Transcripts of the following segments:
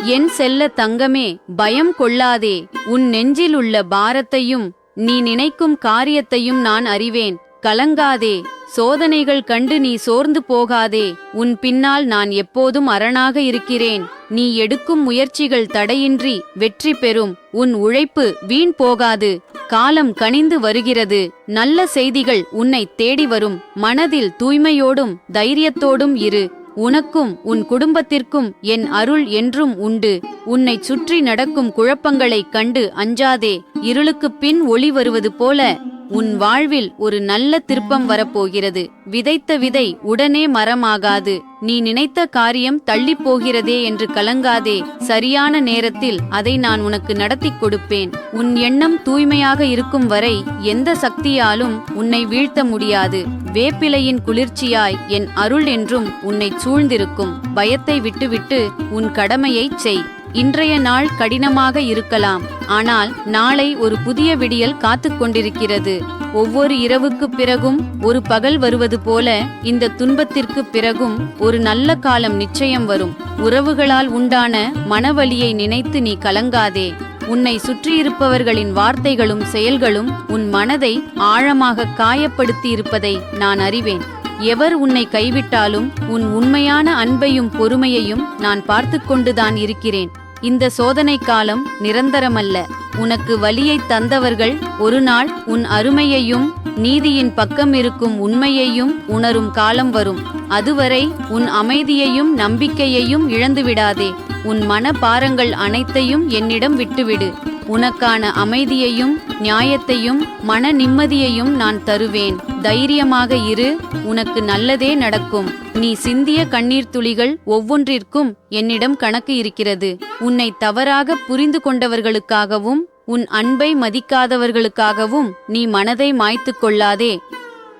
என் செல்ல தங்கமே, பயம் கொள்ளாதே. உன் நெஞ்சிலுள்ள பாரத்தையும் நீ நினைக்கும் காரியத்தையும் நான் அறிவேன். கலங்காதே. சோதனைகள் கண்டு நீ சோர்ந்து போகாதே. உன் பின்னால் நான் எப்போதும் அரணாக இருக்கிறேன். நீ எடுக்கும் முயற்சிகள் தடையின்றி வெற்றி பெறும். உன் உழைப்பு வீண் போகாது. காலம் கனிந்து வருகிறது. நல்ல செய்திகள் உன்னை தேடி வரும். மனதில் தூய்மையோடும் தைரியத்தோடும் இரு. உனக்கும் உன் குடும்பத்திற்கும் என் அருள் என்றும் உண்டு. உன்னை சுற்றி நடக்கும் குழப்பங்களைக் கண்டு அஞ்சாதே. இருளுக்குப் பின் ஒளி வருவது போல உன் வாழ்வில் ஒரு நல்ல திருப்பம் வரப்போகிறது. விதைத்த விதை உடனே மரமாகாது. நீ நினைத்த காரியம் தள்ளிப் போகிறதே என்று கலங்காதே. சரியான நேரத்தில் அதை நான் உனக்கு நடத்தி கொடுப்பேன். உன் எண்ணம் தூய்மையாக இருக்கும் வரை எந்த சக்தியாலும் உன்னை வீழ்த்த முடியாது. வேப்பிலையின் குளிர்ச்சியாய் என் அருள் என்றும் உன்னை சூழ்ந்திருக்கும். பயத்தை விட்டுவிட்டு உன் கடமையைச் செய். இன்றைய நாள் கடினமாக இருக்கலாம், ஆனால் நாளை ஒரு புதிய விடியல் காத்துக் கொண்டிருக்கிறது. ஒவ்வொரு இரவுக்குப் பிறகும் ஒரு பகல் வருவது போல இந்த துன்பத்திற்குப் பிறகும் ஒரு நல்ல காலம் நிச்சயம் வரும். உறவுகளால் உண்டான மனவலியை நினைத்து நீ கலங்காதே. உன்னை சுற்றியிருப்பவர்களின் வார்த்தைகளும் செயல்களும் உன் மனதை ஆழமாக காயப்படுத்தி இருப்பதை நான் அறிவேன். எவர் உன்னை கைவிட்டாலும் உன் உண்மையான அன்பையும் பொறுமையையும் நான் பார்த்து கொண்டுதான் இருக்கிறேன். இந்த சோதனை காலம் நிரந்தரமல்ல. உனக்கு வலியை தந்தவர்கள் ஒரு நாள் உன் அருமையையும் நீதியின் பக்கம் இருக்கும் உண்மையையும் உணரும் காலம் வரும். அதுவரை உன் அமைதியையும் நம்பிக்கையையும் இழந்துவிடாதே. உன் மன பாரங்கள் அனைத்தையும் என்னிடம் விட்டுவிடு. உனக்கான அமைதியையும் நியாயத்தையும் மன நிம்மதியையும் நான் தருவேன். தைரியமாக இரு. உனக்கு நல்லதே நடக்கும். நீ சிந்திய கண்ணீர் துளிகள் ஒவ்வொன்றிற்கும் என்னிடம் கணக்கு இருக்கிறது. உன்னை தவறாக புரிந்து கொண்டவர்களுக்காகவும் உன் அன்பை மதிக்காதவர்களுக்காகவும் நீ மனதை மாய்த்து கொள்ளாதே.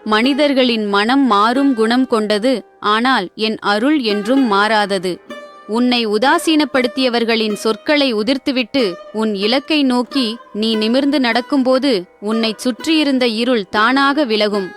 மனிதர்களின் மனம் மாறும் குணம் கொண்டது, ஆனால் என் அருள் என்றும் மாறாதது. உன்னை உதாசீனப்படுத்தியவர்களின் சொற்களை உதிர்த்துவிட்டு உன் இலக்கை நோக்கி நீ நிமிர்ந்து நடக்கும்போது உன்னை சுற்றியிருந்த இருள் தானாக விலகும்.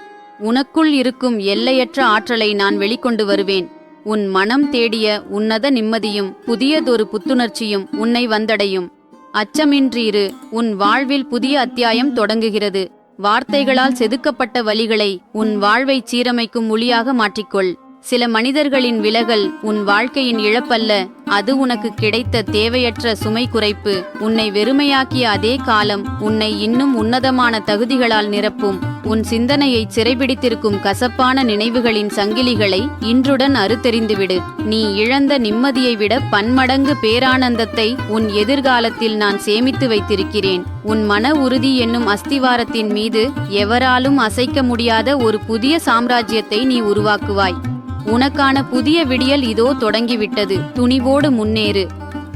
உனக்குள் இருக்கும் எல்லையற்ற ஆற்றலை நான் வெளிக்கொண்டு வருவேன். உன் மனம் தேடிய உன்னத நிம்மதியும் புதியதொரு புத்துணர்ச்சியும் உன்னை வந்தடையும். அச்சமின்றிரு. உன் வாழ்வில் புதிய அத்தியாயம் தொடங்குகிறது. வார்த்தைகளால் செதுக்கப்பட்ட வலிகளை உன் வாழ்வை சீரமைக்கும் ஒளியாக மாற்றிக்கொள். சில மனிதர்களின் விலகல் உன் வாழ்க்கையின் இழப்பல்ல, அது உனக்கு கிடைத்த தேவையற்ற சுமை குறைப்பு. உன்னை வெறுமையாக்கிய அதே காலம் உன்னை இன்னும் உன்னதமான தகுதிகளால் நிரப்பும். உன் சிந்தனையை சிறைபிடித்திருக்கும் கசப்பான நினைவுகளின் சங்கிலிகளை இன்றுடன் அறுத்தெறிந்துவிடு. நீ இழந்த நிம்மதியை விட பன்மடங்கு பேரானந்தத்தை உன் எதிர்காலத்தில் நான் சேமித்து வைத்திருக்கிறேன். உன் மன உறுதி என்னும் அஸ்திவாரத்தின் மீது எவராலும் அசைக்க முடியாத ஒரு புதிய சாம்ராஜ்யத்தை நீ உருவாக்குவாய். உனக்கான புதிய விடியல் இதோ தொடங்கிவிட்டது. துணிவோடு முன்னேறு.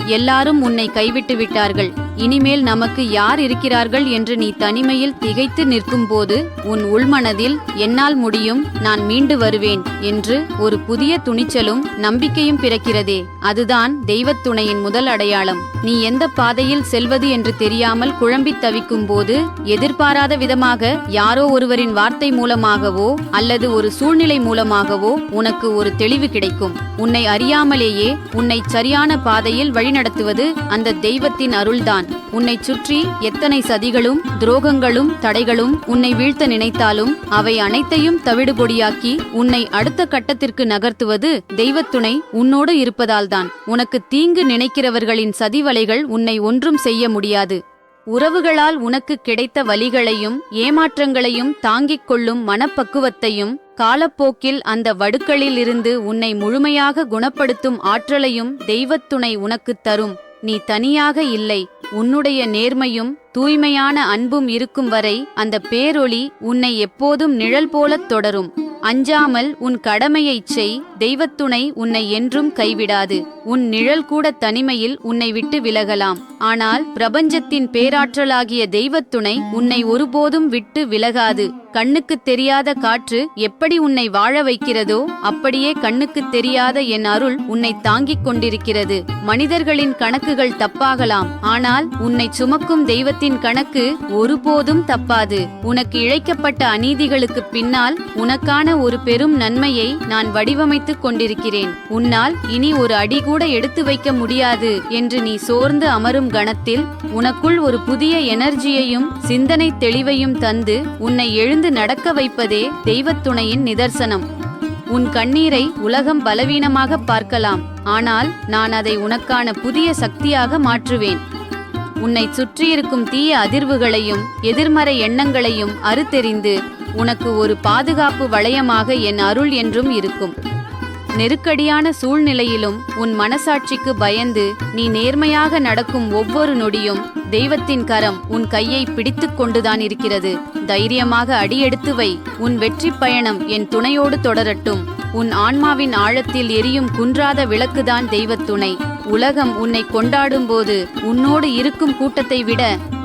எல்லாரும் உன்னை கைவிட்டு விட்டார்கள். இனிமேல் நமக்கு யார் இருக்கிறார்கள் என்று நீ தனிமையில் திகைத்து நிற்கும்போது உன் உள்மனதில் என்னால் முடியும், நான் மீண்டு வருவேன் என்று ஒரு புதிய துணிச்சலும் நம்பிக்கையும் பிறக்கிறதே, அதுதான் தெய்வத் துணையின் முதல் அடையாளம். நீ எந்த பாதையில் செல்வது என்று தெரியாமல் குழம்பித் தவிக்கும் போது எதிர்பாராத விதமாக யாரோ ஒருவரின் வார்த்தை மூலமாகவோ அல்லது ஒரு சூழ்நிலை மூலமாகவோ உனக்கு ஒரு தெளிவு கிடைக்கும். உன்னை அறியாமலேயே உன்னை சரியான பாதையில் வழிநடத்துவது அந்த தெய்வத்தின் அருள்தான். உன்னை சுற்றி எத்தனை சதிகளும் துரோகங்களும் தடைகளும் உன்னை வீழ்த்த நினைத்தாலும் அவை அனைத்தையும் தவிடுபொடியாக்கி உன்னை அடுத்த கட்டத்திற்கு நகர்த்துவது தெய்வத்துணை உன்னோடு இருப்பதால்தான். உனக்கு தீங்கு நினைக்கிறவர்களின் சதிவலைகள் உன்னை ஒன்றும் செய்ய முடியாது. உறவுகளால் உனக்கு கிடைத்த வலிகளையும் ஏமாற்றங்களையும் தாங்கிக் கொள்ளும் மனப்பக்குவத்தையும் காலப்போக்கில் அந்த வடுக்களில் இருந்து உன்னை முழுமையாக குணப்படுத்தும் ஆற்றலையும் தெய்வத்துணை உனக்குத் தரும். நீ தனியாக இல்லை. உன்னுடைய நேர்மையும் தூய்மையான அன்பும் இருக்கும் வரை அந்த பேரொளி உன்னை எப்போதும் நிழல் போலத் தொடரும். அஞ்சாமல் உன் கடமையைச் செய். தெய்வத்துணை உன்னை என்றும் கைவிடாது. உன் நிழல் கூட தனிமையில் உன்னை விட்டு விலகலாம், ஆனால் பிரபஞ்சத்தின் பேராற்றலாகிய தெய்வத்துணை உன்னை ஒருபோதும் விட்டு விலகாது. கண்ணுக்குத் தெரியாத காற்று எப்படி உன்னை வாழ வைக்கிறதோ அப்படியே கண்ணுக்குத் தெரியாத என் அருள் உன்னை தாங்கிக் கொண்டிருக்கிறது. மனிதர்களின் கணக்குகள் தப்பாகலாம், ஆனால் உன்னை சுமக்கும் தெய்வத்தின் கணக்கு ஒருபோதும் தப்பாது. உனக்கு இழைக்கப்பட்ட அநீதிகளுக்கு பின்னால் உனக்கான ஒரு பெரும் நன்மையை நான் வடிவமைத்துக் கொண்டிருக்கிறேன். உன்னால் இனி ஒரு அடி கூட எடுத்து வைக்க முடியாது என்று நீ சோர்ந்து அமரும் கணத்தில் உனக்குள் ஒரு புதிய எனர்ஜியையும் சிந்தனை தெளிவையும் தந்து உன்னை எழுந்து நடக்க வைப்பதே தெய்வத் துணையின் நிதர்சனம். உன் கண்ணீரை உலகம் பலவீனமாக பார்க்கலாம், ஆனால் நான் அதை உனக்கான புதிய சக்தியாக மாற்றுவேன். உன்னை சுற்றியிருக்கும் தீய அதிர்வுகளையும் எதிர்மறை எண்ணங்களையும் அறுத்தெறிந்து உனக்கு ஒரு பாதுகாப்பு வளையமாக என் அருள் என்றும் இருக்கும். நெருக்கடியான சூழ்நிலையிலும் உன் மனசாட்சிக்கு பயந்து நீ நேர்மையாக நடக்கும் ஒவ்வொரு நொடியும் தெய்வத்தின் கரம் உன் கையை பிடித்துக் கொண்டுதான் இருக்கிறது. தைரியமாக அடியெடுத்து வை. உன் வெற்றி பயணம் என் துணையோடு தொடரட்டும். உன் ஆன்மாவின் ஆழத்தில் எரியும் குன்றாத விளக்குதான் தெய்வத் துணை. உலகம் உன்னை கொண்டாடும் போது உன்னோடு இருக்கும் கூட்டத்தை விட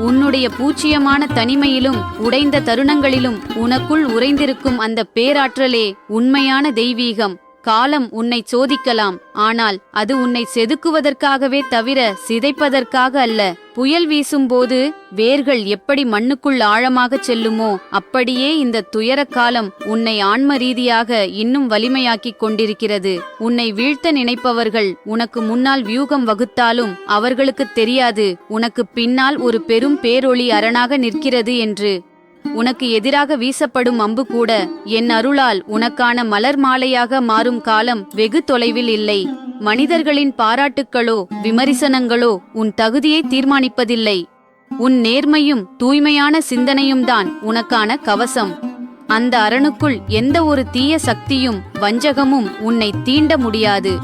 உன்னுடைய பூச்சியமான தனிமையிலும் உடைந்த தருணங்களிலும் உனக்குள் உறைந்திருக்கும் அந்த பேராற்றலே உண்மையான தெய்வீகம். காலம் உன்னை சோதிக்கலாம், ஆனால் அது உன்னை செதுக்குவதற்காகவே தவிர சிதைப்பதற்காக அல்ல. புயல் வீசும்போது வேர்கள் எப்படி மண்ணுக்குள் ஆழமாகச் செல்லுமோ அப்படியே இந்த துயர காலம் உன்னை ஆன்ம ரீதியாக இன்னும் வலிமையாக்கிக் கொண்டிருக்கிறது. உன்னை வீழ்த்த நினைப்பவர்கள் உனக்கு முன்னால் வியூகம் வகுத்தாலும் அவர்களுக்குத் தெரியாது உனக்கு பின்னால் ஒரு பெரும் பேரொளி அரணாக நிற்கிறது என்று. உனக்கு எதிராக வீசப்படும் அம்பு கூட என் அருளால் உனக்கான மலர் மாலையாக மாறும் காலம் வெகு தொலைவில் இல்லை. மனிதர்களின் பாராட்டுக்களோ விமரிசனங்களோ உன் தகுதியை தீர்மானிப்பதில்லை. உன் நேர்மையும் தூய்மையான சிந்தனையும் தான் உனக்கான கவசம். அந்த அரணுக்குள் எந்த ஒரு தீய சக்தியும் வஞ்சகமும் உன்னை தீண்ட முடியாது.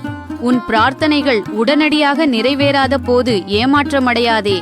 உன் பிரார்த்தனைகள் உடனடியாக நிறைவேறாத போது ஏமாற்றமடையாதே.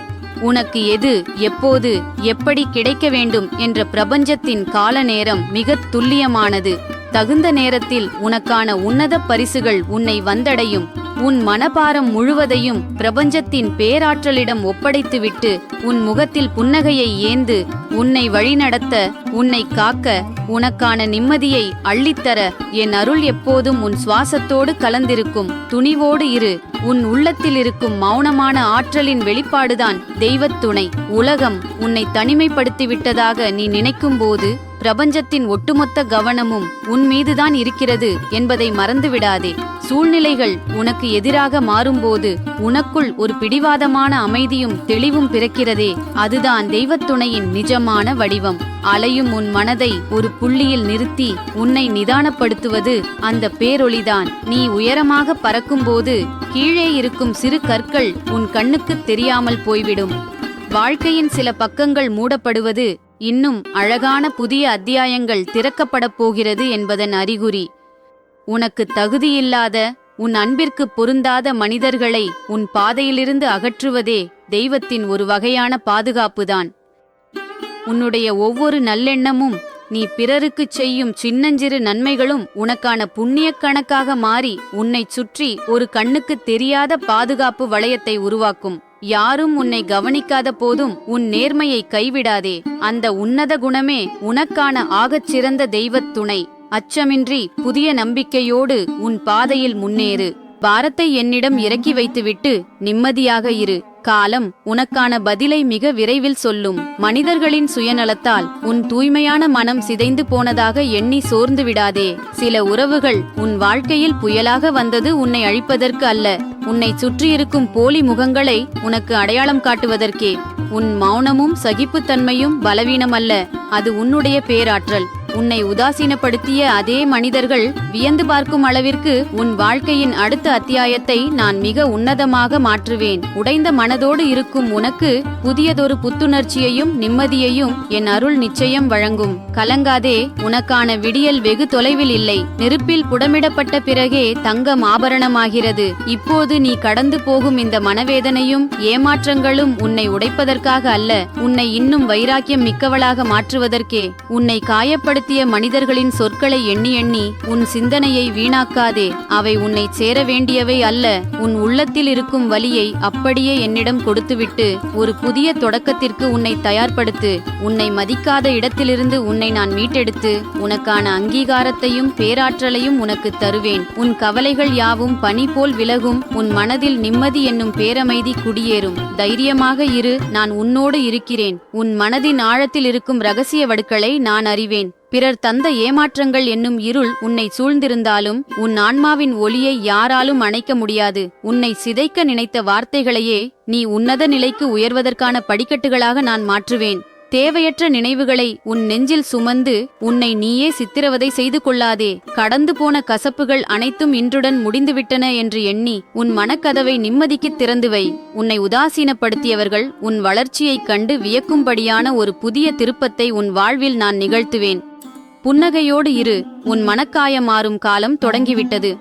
உனக்கு எது எப்போது எப்படி கிடைக்க வேண்டும் என்ற பிரபஞ்சத்தின் கால நேரம் மிக துல்லியமானது. தகுந்த நேரத்தில் உனக்கான உன்னத பரிசுகள் உன்னை வந்தடையும். உன் மனபாரம் முழுவதையும் பிரபஞ்சத்தின் பேராற்றலிடம் ஒப்படைத்துவிட்டு உன் முகத்தில் புன்னகையை ஏந்து உன்னை வழிநடத்த, உன்னை காக்க, உனக்கான நிம்மதியை அள்ளித்தர என் அருள் எப்போதும் உன் சுவாசத்தோடு கலந்திருக்கும். துணிவோடு இரு. உன் உள்ளத்தில் இருக்கும் மௌனமான ஆற்றலின் வெளிப்பாடுதான் தெய்வத் துணை. உலகம் உன்னை தனிமைப்படுத்திவிட்டதாக நீ நினைக்கும் போது பிரபஞ்சத்தின் ஒட்டுமொத்த கவனமும் உன் மீதுதான் இருக்கிறது என்பதை மறந்துவிடாதே. சூழ்நிலைகள் உனக்கு எதிராக மாறும்போது உனக்குள் ஒரு பிடிவாதமான அமைதியும் தெளிவும் பிறக்கிறதே, அதுதான் தெய்வத் துணையின் நிஜமான வடிவம். அலையும் உன் மனதை ஒரு புள்ளியில் நிறுத்தி உன்னை நிதானப்படுத்துவது அந்த பேரொளிதான். நீ உயரமாக பறக்கும்போது கீழே இருக்கும் சிறு கற்கள் உன் கண்ணுக்குத் தெரியாமல் போய்விடும். வாழ்க்கையின் சில பக்கங்கள் மூடப்படுவது இன்னும் அழகான புதிய அத்தியாயங்கள் திறக்கப்படப் போகிறது என்பதன் அறிகுறி. உனக்கு தகுதியில்லாத, உன் அன்பிற்கு பொருந்தாத மனிதர்களை உன் பாதையிலிருந்து அகற்றுவதே தெய்வத்தின் ஒரு வகையான பாதுகாப்புதான். உன்னுடைய ஒவ்வொரு நல்லெண்ணமும், நீ பிறருக்குச் செய்யும் சின்னஞ்சிறு நன்மைகளும் உனக்கான புண்ணியக் கணக்காக மாறி உன்னை சுற்றி ஒரு கண்ணுக்குத் தெரியாத பாதுகாப்பு வளையத்தை உருவாக்கும். யாரும் உன்னை கவனிக்காத போதும் உன் நேர்மையை கைவிடாதே. அந்த உன்னத குணமே உனக்கான ஆகச் சிறந்த தெய்வத் துணை. அச்சமின்றி புதிய நம்பிக்கையோடு உன் பாதையில் முன்னேறு. பாரத்தை என்னிடம் இறக்கி வைத்துவிட்டு நிம்மதியாக இரு. காலம் உனக்கான பதிலை மிக விரைவில் சொல்லும். மனிதர்களின் சுயநலத்தால் உன் தூய்மையான மனம் சிதைந்து போனதாக எண்ணி சோர்ந்து விடாதே. சில உறவுகள் உன் வாழ்க்கையில் புயலாக வந்தது உன்னை அழிப்பதற்கு அல்ல, உன்னை சுற்றியிருக்கும் போலி முகங்களை உனக்கு அடையாளம் காட்டுவதற்கே. உன் மௌனமும் சகிப்புத்தன்மையும் பலவீனமல்ல, அது உன்னுடைய பேராற்றல். உன்னை உதாசீனப்படுத்திய அதே மனிதர்கள் வியந்து பார்க்கும் அளவிற்கு உன் வாழ்க்கையின் அடுத்த அத்தியாயத்தை நான் மிக உன்னதமாக மாற்றுவேன். உடைந்த மனதோடு இருக்கும் உனக்கு புதியதொரு புத்துணர்ச்சியையும் நிம்மதியையும் என் அருள் நிச்சயம் வழங்கும். கலங்காதே, உனக்கான விடியல் வெகு தொலைவில் இல்லை. நெருப்பில் புடமிடப்பட்ட பிறகே தங்கம் ஆபரணமாகிறது. இப்போது நீ கடந்து போகும் இந்த மனவேதனையும் ஏமாற்றங்களும் உன்னை உடைப்பதற்காக அல்ல, உன்னை இன்னும் வைராக்கியம் மிக்கவளாக மாற்றுவதற்கே. உன்னை காயப்படுத்த மனிதர்களின் சொற்களை எண்ணி எண்ணி உன் சிந்தனையை வீணாக்காதே. அவை உன்னை சேர வேண்டியவை அல்ல. உன் உள்ளத்தில் இருக்கும் வலியை அப்படியே என்னிடம் கொடுத்துவிட்டு ஒரு புதிய தொடக்கத்திற்கு உன்னை தயார்படுத்து. உன்னை மதிக்காத இடத்திலிருந்து உன்னை நான் மீட்டெடுத்து உனக்கான அங்கீகாரத்தையும் பேராற்றலையும் உனக்கு தருவேன். உன் கவலைகள் யாவும் பனி போல் விலகும். உன் மனதில் நிம்மதி என்னும் பேரமைதி குடியேறும். தைரியமாக இரு, நான் உன்னோடு இருக்கிறேன். உன் மனதின் ஆழத்தில் இருக்கும் இரகசிய வடுக்களை நான் அறிவேன். பிறர் தந்த ஏமாற்றங்கள் என்னும் இருள் உன்னை சூழ்ந்திருந்தாலும் உன் ஆன்மாவின் ஒளியை யாராலும் அணைக்க முடியாது. உன்னை சிதைக்க நினைத்த வார்த்தைகளையே நீ உன்னத நிலைக்கு உயர்வதற்கான படிக்கட்டுகளாக நான் மாற்றுவேன். தேவையற்ற நினைவுகளை உன் நெஞ்சில் சுமந்து உன்னை நீயே சித்திரவதை செய்து கொள்ளாதே. கடந்து போன கசப்புகள் அனைத்தும் இன்றுடன் முடிந்துவிட்டன என்று எண்ணி உன் மனக்கதவை நிம்மதிக்குத் திறந்து வை. உன்னை உதாசீனப்படுத்தியவர்கள் உன் வளர்ச்சியைக் கண்டு வியக்கும்படியான ஒரு புதிய திருப்பத்தை உன் வாழ்வில் நான் நிகழ்த்துவேன். புன்னகையோடு இரு, உன் மனக்காயம் மாறும் காலம் தொடங்கிவிட்டது.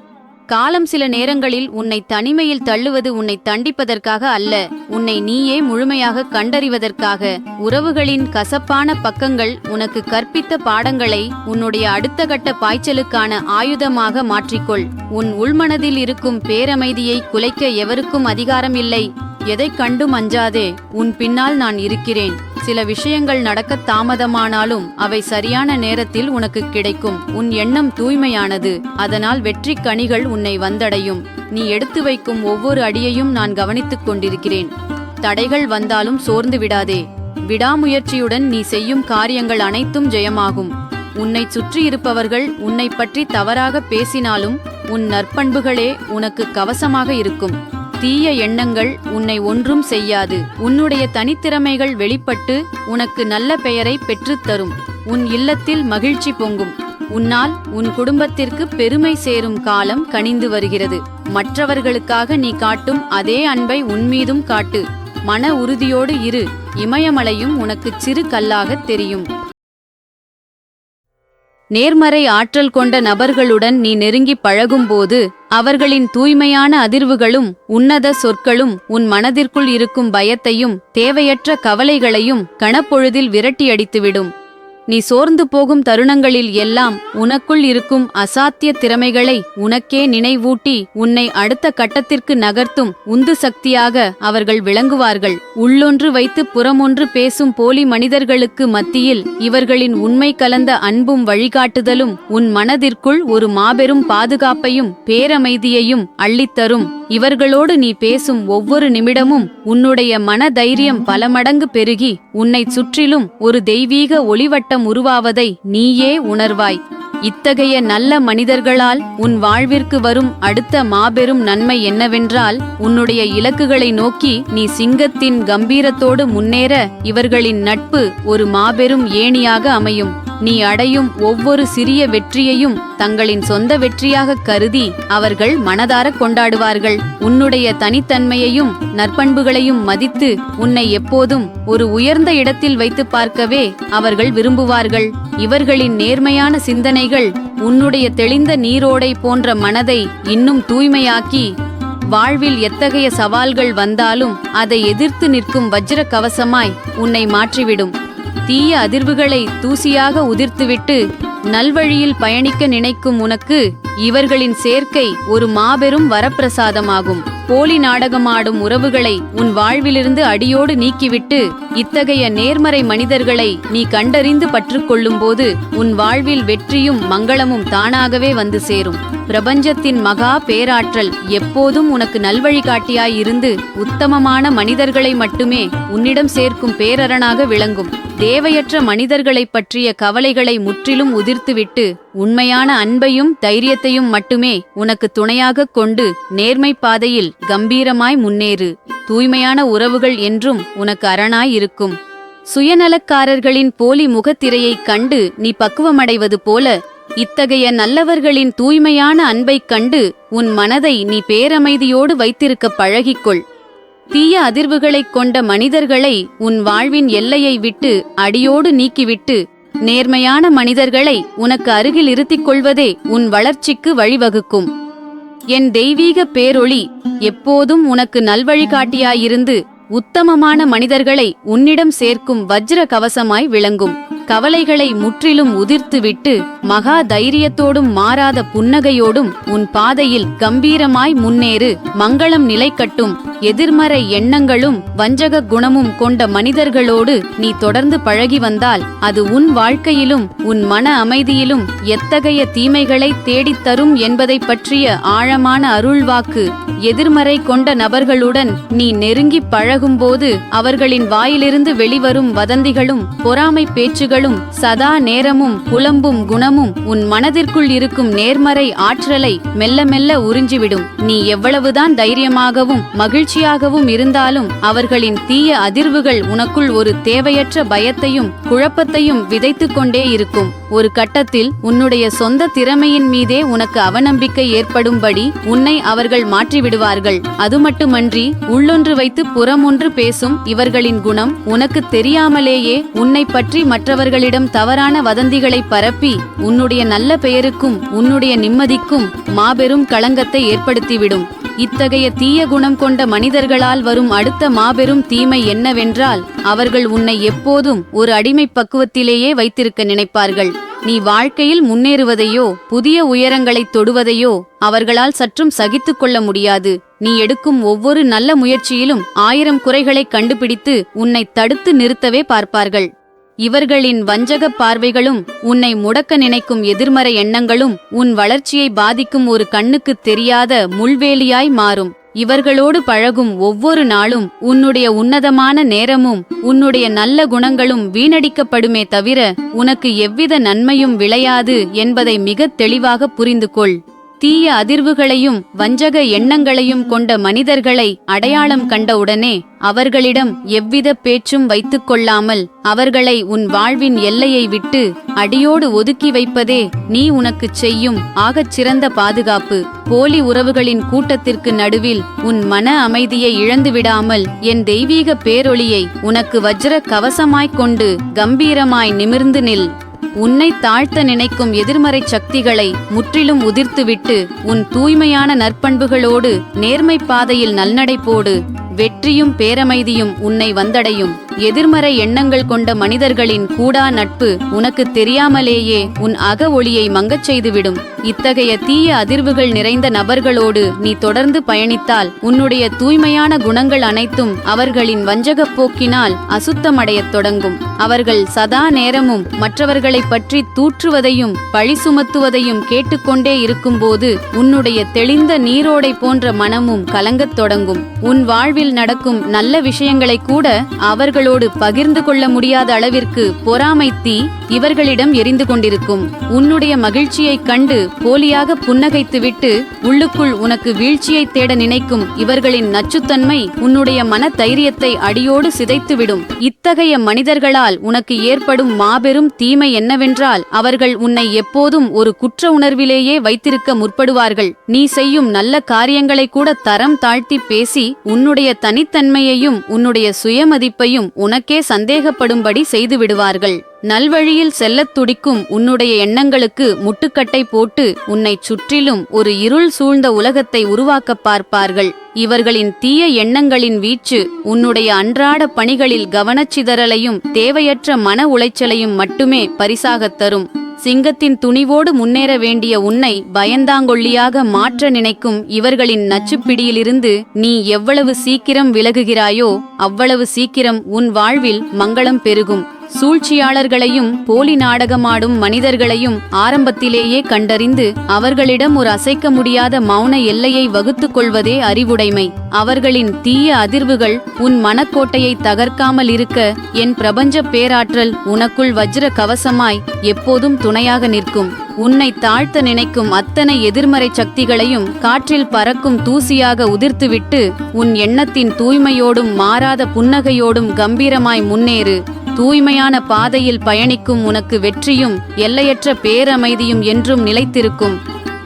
காலம் சில நேரங்களில் உன்னை தனிமையில் தள்ளுவது உன்னை தண்டிப்பதற்காக அல்ல, உன்னை நீயே முழுமையாக கண்டறிவதற்காக. உறவுகளின் கசப்பான பக்கங்கள் உனக்கு கற்பித்த பாடங்களை உன்னுடைய அடுத்த கட்ட பாய்ச்சலுக்கான ஆயுதமாக மாற்றிக்கொள். உன் உள்மனதில் இருக்கும் பேரமைதியை குலைக்க எவருக்கும் அதிகாரம் இல்லை. எதைக் கண்டும் அஞ்சாதே, உன் பின்னால் நான் இருக்கிறேன். சில விஷயங்கள் நடக்க தாமதமானாலும் அவை சரியான நேரத்தில் உனக்கு கிடைக்கும். உன் எண்ணம் தூய்மையானது, அதனால் வெற்றி கனிகள் உன்னை வந்தடையும். நீ எடுத்து வைக்கும் ஒவ்வொரு அடியையும் நான் கவனித்துக் கொண்டிருக்கிறேன். தடைகள் வந்தாலும் சோர்ந்து விடாதே. விடாமுயற்சியுடன் நீ செய்யும் காரியங்கள் அனைத்தும் ஜெயமாகும். உன்னை சுற்றியிருப்பவர்கள் உன்னை பற்றி தவறாக பேசினாலும் உன் நற்பண்புகளே உனக்கு கவசமாக இருக்கும். தீய எண்ணங்கள் உன்னை ஒன்றும் செய்யாது. உன்னுடைய தனித்திறமைகள் வெளிப்பட்டு உனக்கு நல்ல பெயரை பெற்றுத்தரும். உன் இல்லத்தில் மகிழ்ச்சி பொங்கும். உன்னால் உன் குடும்பத்திற்கு பெருமை சேரும் காலம் கனிந்து வருகிறது. மற்றவர்களுக்காக நீ காட்டும் அதே அன்பை உன்மீதும் காட்டு. மன உறுதியோடு இரு. இமயமலையும் உனக்கு சிறு கல்லாகத் தெரியும். நேர்மறை ஆற்றல் கொண்ட நபர்களுடன் நீ நெருங்கி பழகும்போது அவர்களின் தூய்மையான அதிர்வுகளும் உன்னத சொற்களும் உன் மனதிற்குள் இருக்கும் பயத்தையும் தேவையற்ற கவலைகளையும் கணப்பொழுதில் விரட்டியடித்துவிடும். நீ சோர்ந்து போகும் தருணங்களில் எல்லாம் உனக்குள் இருக்கும் அசாத்திய திறமைகளை உனக்கே நினைவூட்டி உன்னை அடுத்த கட்டத்திற்கு நகர்த்தும் உந்து சக்தியாக அவர்கள் விளங்குவார்கள். உள்ளொன்று வைத்து புறமொன்று பேசும் போலி மனிதர்களுக்கு மத்தியில் இவர்களின் உண்மை கலந்த அன்பும் வழிகாட்டுதலும் உன் மனதிற்குள் ஒரு மாபெரும் பாதுகாப்பையும் பேரமைதியையும் அள்ளித்தரும். இவர்களோடு நீ பேசும் ஒவ்வொரு நிமிடமும் உன்னுடைய மன தைரியம் பல மடங்கு பெருகி உன்னை சுற்றிலும் ஒரு தெய்வீக ஒளிவட்டம் உருவாவதை நீயே உணர்வாய். இத்தகைய நல்ல மனிதர்களால் உன் வாழ்விற்கு வரும் அடுத்த மாபெரும் நன்மை என்னவென்றால், உன்னுடைய இலக்குகளை நோக்கி நீ சிங்கத்தின் கம்பீரத்தோடு முன்னேற இவர்களின் நட்பு ஒரு மாபெரும் ஏணியாக அமையும். நீ அடையும் ஒவ்வொரு சிறிய வெற்றியையும் தங்களின் சொந்த வெற்றியாக கருதி அவர்கள் மனதார கொண்டாடுவார்கள். உன்னுடைய தனித்தன்மையையும் நற்பண்புகளையும் மதித்து உன்னை எப்போதும் ஒரு உயர்ந்த இடத்தில் வைத்து பார்க்கவே அவர்கள் விரும்புவார்கள். இவர்களின் நேர்மையான சிந்தனைகள் உன்னுடைய தெளிந்த நீரோடை போன்ற மனதை இன்னும் தூய்மையாக்கி வாழ்வில் எத்தகைய சவால்கள் வந்தாலும் அதை எதிர்த்து நிற்கும் வஜ்ர கவசமாய் உன்னை மாற்றிவிடும். தீய அதிர்வுகளை தூசியாக உதிர்த்துவிட்டு நல்வழியில் பயணிக்க நினைக்கும் உனக்கு இவர்களின் சேர்க்கை ஒரு மாபெரும் வரப்பிரசாதமாகும். போலி நாடகமாடும் உறவுகளை உன் வாழ்விலிருந்து அடியோடு நீக்கிவிட்டு இத்தகைய நேர்மறை மனிதர்களை நீ கண்டறிந்து பற்றுக்கொள்ளும்போது உன் வாழ்வில் வெற்றியும் மங்களமும் தானாகவே வந்து சேரும். பிரபஞ்சத்தின் மகா பேராற்றல் எப்போதும் உனக்கு நல்வழிகாட்டியாய் இருந்து உத்தமமான மனிதர்களை மட்டுமே உன்னிடம் சேர்க்கும் பேரரணாக விளங்கும். தேவையற்ற மனிதர்களைப் பற்றிய கவலைகளை முற்றிலும் உதிர்த்துவிட்டு உண்மையான அன்பையும் தைரியத்தையும் மட்டுமே உனக்கு துணையாக கொண்டு நேர்மை பாதையில் கம்பீரமாய் முன்னேறு. தூய்மையான உறவுகள் என்றும் உனக்கு அரணாய் இருக்கும். சுயநலக்காரர்களின் போலி முகத்திரையைக் கண்டு நீ பக்குவமடைவது போல இத்தகைய நல்லவர்களின் தூய்மையான அன்பைக் கண்டு உன் மனதை நீ பேரமைதியோடு வைத்திருக்க பழகிக்கொள். தீய அதிர்வுகளைக் கொண்ட மனிதர்களை உன் வாழ்வின் எல்லையை விட்டு அடியோடு நீக்கிவிட்டு நேர்மையான மனிதர்களை உனக்கு அருகில் இருத்திக் கொள்வதே உன் வளர்ச்சிக்கு வழிவகுக்கும். என் தெய்வீக பேரொளி எப்போதும் உனக்கு நல்வழிகாட்டியாயிருந்து உத்தமமான மனிதர்களை உன்னிடம் சேர்க்கும் வஜ்ர கவசமாய் விளங்கும். கவலைகளை முற்றிலும் உதிர்த்துவிட்டு மகா தைரியத்தோடும் மாறாத புன்னகையோடும் உன் பாதையில் கம்பீரமாய் முன்னேறு. மங்களம் நிலைக்கட்டும். எதிர்மறை எண்ணங்களும் வஞ்சக குணமும் கொண்ட மனிதர்களோடு நீ தொடர்ந்து பழகி வந்தால் அது உன் வாழ்க்கையிலும் உன் மன அமைதியிலும் எத்தகைய தீமைகளை தேடித்தரும் என்பதை பற்றிய ஆழமான அருள்வாக்கு எதிர்மறை கொண்ட நபர்களுடன் நீ நெருங்கி பழகும்போது அவர்களின் வாயிலிருந்து வெளிவரும் வதந்திகளும் பொறாமை பேச்சுகளும் சதா நேரமும் புலம்பும் குணமும் உன் மனதிற்குள் இருக்கும் நேர்மறை ஆற்றலை மெல்ல மெல்ல உறிஞ்சிவிடும். நீ எவ்வளவுதான் தைரியமாகவும் மகிழ்ச்சியாகவும் இருந்தாலும் அவர்களின் தீய அதிர்வுகள் உனக்குள் ஒரு தேவையற்ற பயத்தையும் குழப்பத்தையும் விதைத்துக் கொண்டே இருக்கும். ஒரு கட்டத்தில் உன்னுடைய சொந்த திறமையின் மீதே உனக்கு அவநம்பிக்கை ஏற்படும்படி உன்னை அவர்கள் மாற்றிவிடுவார்கள். அது மட்டுமன்றி உள்ளொன்று வைத்து புறமொன்று பேசும் இவர்களின் குணம் உனக்கு தெரியாமலேயே உன்னை பற்றி மற்றவர்களிடம் தவறான வதந்திகளை பரப்பி உன்னுடைய நல்ல பெயருக்கும் உன்னுடைய நிம்மதிக்கும் மாபெரும் களங்கத்தை ஏற்படுத்திவிடும். இத்தகைய தீய குணம் கொண்ட மனிதர்களால் வரும் அடுத்த மாபெரும் தீமை என்னவென்றால் அவர்கள் உன்னை எப்போதும் ஒரு அடிமை பக்குவத்திலேயே வைத்திருக்க நினைப்பார்கள். நீ வாழ்க்கையில் முன்னேறுவதையோ புதிய உயரங்களை தொடுவதையோ அவர்களால் சற்றும் சகித்துக் கொள்ள முடியாது. நீ எடுக்கும் ஒவ்வொரு நல்ல முயற்சியிலும் 1000 குறைகளை கண்டுபிடித்து உன்னை தடுத்து நிறுத்தவே பார்ப்பார்கள். இவர்களின் வஞ்சக பார்வைகளும் உன்னை முடக்க நினைக்கும் எதிர்மறை எண்ணங்களும் உன் வளர்ச்சியை பாதிக்கும் ஒரு கண்ணுக்குத் தெரியாத முள்வேலியாய் மாறும். இவர்களோடு பழகும் ஒவ்வொரு நாளும் உன்னுடைய உன்னதமான நேரமும் உன்னுடைய நல்ல குணங்களும் வீணடிக்கப்படுமே தவிர உனக்கு எவ்வித நன்மையும் விளையாது என்பதை மிகத் தெளிவாக புரிந்து கொள். தீய அதிர்வுகளையும் வஞ்சக எண்ணங்களையும் கொண்ட மனிதர்களை அடையாளம் கண்டவுடனே அவர்களிடம் எவ்வித பேச்சும் வைத்துக் கொள்ளாமல் அவர்களை உன் வாழ்வின் எல்லையை விட்டு அடியோடு ஒதுக்கி வைப்பதே நீ உனக்குச் செய்யும் ஆகச்சிறந்த பாதுகாப்பு. போலி உறவுகளின் கூட்டத்திற்கு நடுவில் உன் மன அமைதியை இழந்துவிடாமல் என் தெய்வீக பேரொளியை உனக்கு வஜ்ர கவசமாய்க் கொண்டு கம்பீரமாய் நிமிர்ந்து நில். உன்னை தாழ்த்த நினைக்கும் எதிர்மறை சக்திகளை முற்றிலும் உதிர்த்துவிட்டு உன் தூய்மையான நற்பண்புகளோடு நேர்மை பாதையில் நல்நடை போடு. வெற்றியும் பேரமைதியும் உன்னை வந்தடையும். எதிர்மறை எண்ணங்கள் கொண்ட மனிதர்களின் கூடா நட்பு உனக்கு தெரியாமலேயே உன் அக ஒளியை மங்கச் செய்துவிடும். இத்தகைய தீய அதிர்வுகள் நிறைந்த நபர்களோடு நீ தொடர்ந்து பயணித்தால் உன்னுடைய தூய்மையான குணங்கள் அனைத்தும் அவர்களின் வஞ்சகப் போக்கினால் அசுத்தமடையத் தொடங்கும். அவர்கள் சதா நேரமும் மற்றவர்களை பற்றி தூற்றுவதையும் பழி சுமத்துவதையும் கேட்டுக்கொண்டே இருக்கும்போது உன்னுடைய தெளிந்த நீரோடை போன்ற மனமும் கலங்கத் தொடங்கும். உன் வாழ்வில் நடக்கும் நல்ல விஷயங்களை கூட அவர்களோடு பகிர்ந்து கொள்ள முடியாத அளவிற்கு பொறாமை தீ இவர்களிடம் எரிந்து கொண்டிருக்கும். உன்னுடைய மகிழ்ச்சியைக் கண்டு போலியாக புன்னகைத்துவிட்டு உள்ளுக்குள் உனக்கு வீழ்ச்சியை தேட நினைக்கும் இவர்களின் நச்சுத்தன்மை உன்னுடைய மன தைரியத்தை அடியோடு சிதைத்துவிடும். இத்தகைய மனிதர்களால் உனக்கு ஏற்படும் மாபெரும் தீமை என்னவென்றால் அவர்கள் உன்னை எப்போதும் ஒரு குற்ற உணர்விலேயே வைத்திருக்க முற்படுவார்கள். நீ செய்யும் நல்ல காரியங்களை கூட தரம் தாழ்த்தி பேசி உன்னுடைய தனித்தன்மையையும் உன்னுடைய சுயமதிப்பையும் உனக்கே சந்தேகப்படும்படி செய்துவிடுவார்கள். நல்வழியில் செல்லத் துடிக்கும் உன்னுடைய எண்ணங்களுக்கு முட்டுக்கட்டை போட்டு உன்னைச் சுற்றிலும் ஒரு இருள் சூழ்ந்த உலகத்தை உருவாக்க பார்ப்பார்கள். இவர்களின் தீய எண்ணங்களின் வீச்சு உன்னுடைய அன்றாட பணிகளில் கவனச்சிதறலையும் தேவையற்ற மன உளைச்சலையும் மட்டுமே பரிசாகத் தரும். சிங்கத்தின் துணிவோடு முன்னேற வேண்டிய உன்னை பயந்தாங்கொள்ளியாக மாற்ற நினைக்கும் இவர்களின் நச்சுப்பிடியிலிருந்து நீ எவ்வளவு சீக்கிரம் விலகுகிறாயோ அவ்வளவு சீக்கிரம் உன் வாழ்வில் மங்களம் பெருகும். சூழ்ச்சியாளர்களையும் போலி நாடகமாடும் மனிதர்களையும் ஆரம்பத்திலேயே கண்டறிந்து அவர்களிடம் ஒரு அசைக்க முடியாத மௌன எல்லையை வகுத்துக் கொள்வதே அறிவுடைமை. அவர்களின் தீய அதிர்வுகள் உன் மனக்கோட்டையை தகர்க்காமல் இருக்க என் பிரபஞ்ச பேராற்றல் உனக்குள் வஜ்ர கவசமாய் எப்போதும் துணையாக நிற்கும். உன்னை தாழ்த்த நினைக்கும் அத்தனை எதிர்மறை சக்திகளையும் காற்றில் பறக்கும் தூசியாக உதிர்த்துவிட்டு உன் எண்ணத்தின் தூய்மையோடும் மாறாத புன்னகையோடும் கம்பீரமாய் முன்னேறு. தூய்மையான பாதையில் பயணிக்கும் உனக்கு வெற்றியும் எல்லையற்ற பேரமைதியும் என்றும் நிலைத்திருக்கும்.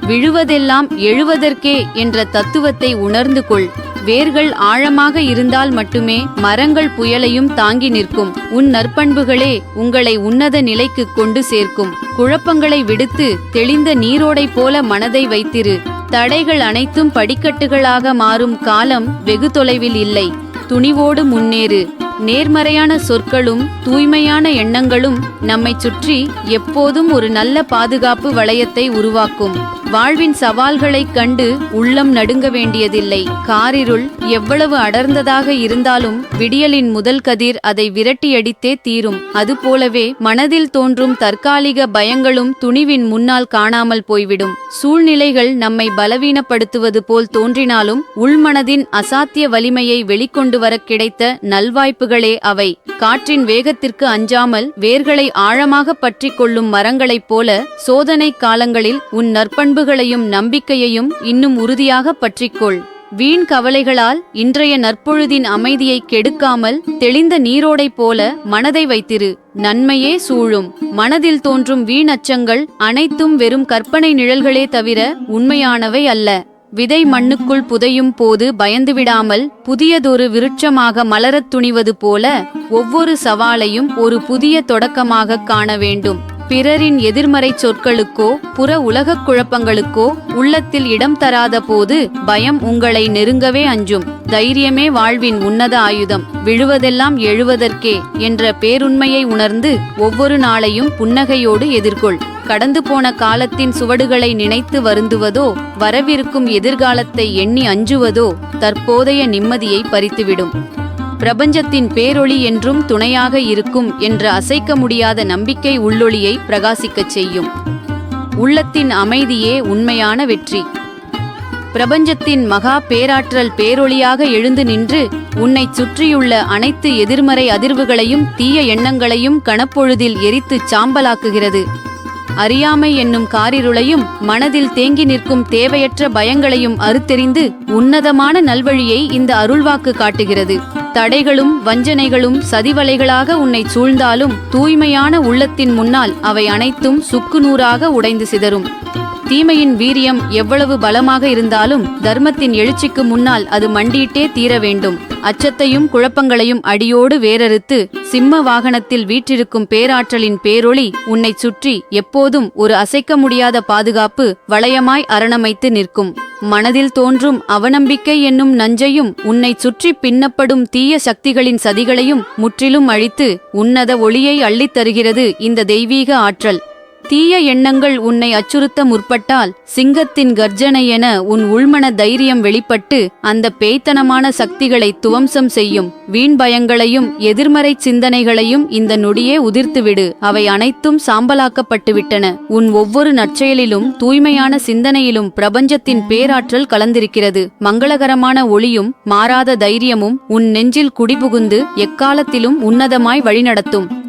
விழுவதெல்லாம் எழுவதற்கே என்ற தத்துவத்தை உணர்ந்து கொள். வேர்கள் ஆழமாக இருந்தால் மட்டுமே மரங்கள் புயலையும் தாங்கி நிற்கும். உன் நற்பண்புகளே உங்களை உன்னத நிலைக்கு கொண்டு சேர்க்கும். குழப்பங்களை விடுத்து தெளிந்த நீரோடை போல மனதை வைத்திரு. தடைகள் அனைத்தும் படிக்கட்டுகளாக மாறும் காலம் வெகு தொலைவில் இல்லை. துணிவோடு முன்னேறு. நேர்மறையான சொற்களும் தூய்மையான எண்ணங்களும் நம்மை சுற்றி எப்போதும் ஒரு நல்ல பாதுகாப்பு வளையத்தை உருவாக்கும். வாழ்வின் சவால்களைக் கண்டு உள்ளம் நடுங்க வேண்டியதில்லை. காரிருள் எவ்வளவு அடர்ந்ததாக இருந்தாலும் விடியலின் முதல் கதிர் அதை விரட்டியடித்தே தீரும். அதுபோலவே மனதில் தோன்றும் தற்காலிக பயங்களும் துணிவின் முன்னால் காணாமல் போய்விடும். சூழ்நிலைகள் நம்மை பலவீனப்படுத்துவது போல் தோன்றினாலும் உள்மனதின் அசாத்திய வலிமையை வெளிக்கொண்டு வர கிடைத்த நல்வாய்ப்புகளே அவை. காற்றின் வேகத்திற்கு அஞ்சாமல் வேர்களை ஆழமாக பற்றிக் கொள்ளும் மரங்களைப் போல சோதனை காலங்களில் உன் நற்பண்புகளையும் நம்பிக்கையையும் இன்னும் உறுதியாக பற்றிக்கொள். வீண் கவலைகளால் இன்றைய நற்பொழுதின் அமைதியை கெடுக்காமல் தெளிந்த நீரோடை போல மனதை வைத்திரு. நன்மையே சூழும். மனதில் தோன்றும் வீணச்சங்கள் அனைத்தும் வெறும் கற்பனை நிழல்களே தவிர உண்மையானவை அல்ல. விதை மண்ணுக்குள் புதையும் போது பயந்துவிடாமல் புதியதொரு விருட்சமாக மலரத் துணிவது போல ஒவ்வொரு சவாலையும் ஒரு புதிய தொடக்கமாக காண வேண்டும். பிறரின் எதிர்மறை சொற்களுக்கோ புற உலகக் குழப்பங்களுக்கோ உள்ளத்தில் இடம் தராத போது பயம் உங்களை நெருங்கவே அஞ்சும். தைரியமே வாழ்வின் உன்னத ஆயுதம். விழுவதெல்லாம் எழுவதற்கே என்ற பேருண்மையை உணர்ந்து ஒவ்வொரு நாளையும் புன்னகையோடு எதிர்கொள். கடந்து போன காலத்தின் சுவடுகளை நினைத்து வருந்துவதோ வரவிருக்கும் எதிர்காலத்தை எண்ணி அஞ்சுவதோ தற்போதைய நிம்மதியை பறித்துவிடும். பிரபஞ்சத்தின் பேரொளி என்றும் துணையாக இருக்கும் என்ற அசைக்க முடியாத நம்பிக்கை உள்ளொளியை பிரகாசிக்கச் செய்யும். உள்ளத்தின் அமைதியே உண்மையான வெற்றி. பிரபஞ்சத்தின் மகா பேராற்றல் பேரொளியாக எழுந்து நின்று உன்னை சுற்றியுள்ள அனைத்து எதிர்மறை அதிர்வுகளையும் தீய எண்ணங்களையும் கணப்பொழுதில் எரித்துச் சாம்பலாக்குகிறது. அறியாமை என்னும் காரிருளையும் மனதில் தேங்கி நிற்கும் தேவையற்ற பயங்களையும் அறுத்தெறிந்து உன்னதமான நல்வழியை இந்த அருள்வாக்கு காட்டுகிறது. தடைகளும் வஞ்சனைகளும் சதிவலைகளாக உன்னை சூழ்ந்தாலும் தூய்மையான உள்ளத்தின் முன்னால் அவை அனைத்தும் சுக்குநூறாக உடைந்து சிதறும். தீமையின் வீரியம் எவ்வளவு பலமாக இருந்தாலும் தர்மத்தின் எழுச்சிக்கு முன்னால் அது மண்டியிட்டே தீர வேண்டும். அச்சத்தையும் குழப்பங்களையும் அடியோடு வேரறுத்து சிம்ம வாகனத்தில் வீற்றிருக்கும் பேராற்றலின் பேரொளி உன்னை சுற்றி எப்போதும் ஒரு அசைக்க முடியாத பாதுகாப்பு வளையமாய் அரணமைத்து நிற்கும். மனதில் தோன்றும் அவநம்பிக்கை என்னும் நஞ்சையும் உன்னை சுற்றி பின்னப்படும் தீய சக்திகளின் சதிகளையும் முற்றிலும் அழித்து உன்னத ஒளியை அள்ளித் தருகிறது இந்த தெய்வீக ஆற்றல். தீய எண்ணங்கள் உன்னை அச்சுறுத்த முற்பட்டால் சிங்கத்தின் கர்ஜனை என உன் உள்மன தைரியம் வெளிப்பட்டு அந்த பேய்த்தனமான சக்திகளை துவம்சம் செய்யும். வீண் பயங்களையும் எதிர்மறை சிந்தனைகளையும் இந்த நொடியே உதிர்த்துவிடு. அவை அனைத்தும் சாம்பலாக்கப்பட்டுவிட்டன. உன் ஒவ்வொரு நற்செயலிலும் தூய்மையான சிந்தனையிலும் பிரபஞ்சத்தின் பேராற்றல் கலந்திருக்கிறது. மங்களகரமான ஒளியும் மாறாத தைரியமும் உன் நெஞ்சில் குடிபுகுந்து எக்காலத்திலும் உன்னதமாய் வழிநடத்தும்.